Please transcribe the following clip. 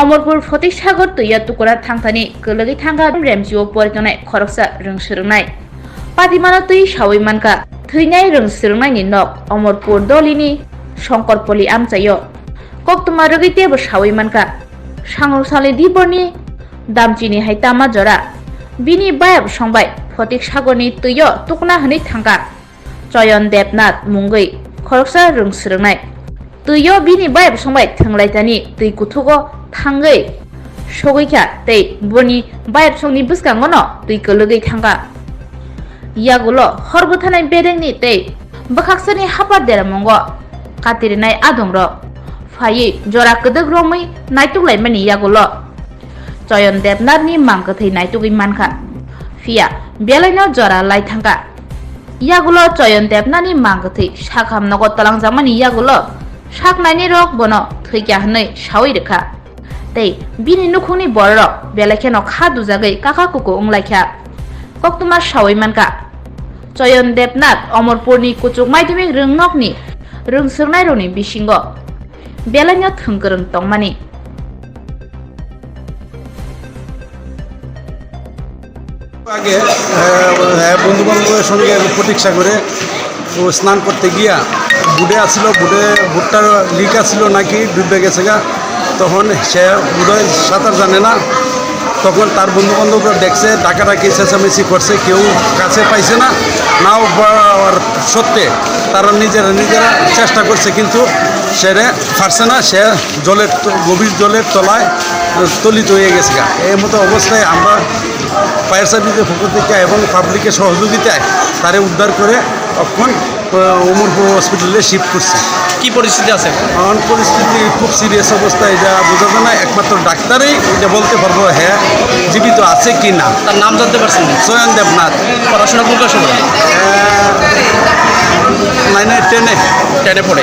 अमरपुर फतिकसागर तैया तुकुरा थांथानि गोलगै थांगा रेमजिओ परिगनाय खरकसा रोंसोरोंनाय पातिमाना तै सावै मानका थैनाय रोंसोरोंनायनि नक अमरपुर दलिनि शंकरपल्ली आमचायो कक्तमा रगैतेबो सावै मानका सांरसालि दिबरनि दामचिनि हायतामा जरा बिनि बायाब संबाय फतिकसागरनि तैयो तुकना हनै थांगा चयन देबनाथ मुंगै खरकसा रोंसोरोंनाय तैयो बिनि बायाब संबाय थंलायतानि तै कुथुगो थांगै सगैखा तै बनि बायाब संनि बुसगांगनो तै गोलगै थांगा यागुलो हरबो थानाय बेरेंनि तै बखाक्सनि हापार देरामंगो कातिरिनाय आदंर फायै जरा कदक रमै नायतुलायमानि यागुलो चयन देबनाथनि मांगथै नायतुगै मानखा फिया बेलायनो जरा लाय थांगा यागुलो चयन देबनाथनि मांगथै साखाम नगो तलांजामानि यागुलो साकनायनि रक बनो थैक्या हनै सावै रेखा तै बिनि नुखुंनि बररक बेलायखेनो खा दुजागै काका कुकु उंलायख्या कक्तमा सावै मानका चयन देबनाथ अमरपुरनि कुचुक माध्यमिक रोंनकनि रोंसोरनाय रनि बिसिंगो बेलायनो थोंगोरों तंमानि আগে বন্ধু বান্ধবের সঙ্গে ফটিকসাগরে স্নান করতে গিয়া বুড়ে আসছিল বুটটার লিক আসছিল নাকি ডুবে গেছে গা তখন সে বুড়োয় সাঁতার জানে না তখন তার বন্ধু বান্ধবরা দেখছে ডাকাডাকি চেঁচামেচি করছে কেউ কাছে পাইছে না নাও পাওয়ার সত্ত্বে তারা নিজেরা চেষ্টা করছে কিন্তু সেরে পারছে না সে গভীর জলের তলায় তলিত হয়ে গেছে গা এই মতো অবস্থায় আমরা ফায়ার সার্ভিসের পক্ষ থেকে এবং পাবলিকের সহযোগিতায় তারে উদ্ধার করে তখন অমরপুর হসপিটালে শিফট করছে। কি পরিস্থিতি আছে এখন পরিস্থিতি খুব সিরিয়াস অবস্থা, এটা বোঝা যায় না, একমাত্র ডাক্তারই এটা বলতে পারবো হ্যাঁ জীবিত আছে কি না। তার নাম জানতে পারছেন? চয়ন দেবনাথ। পড়াশোনা কোন ক্লাসে পড়ে? 9 10 10-এ পড়ে।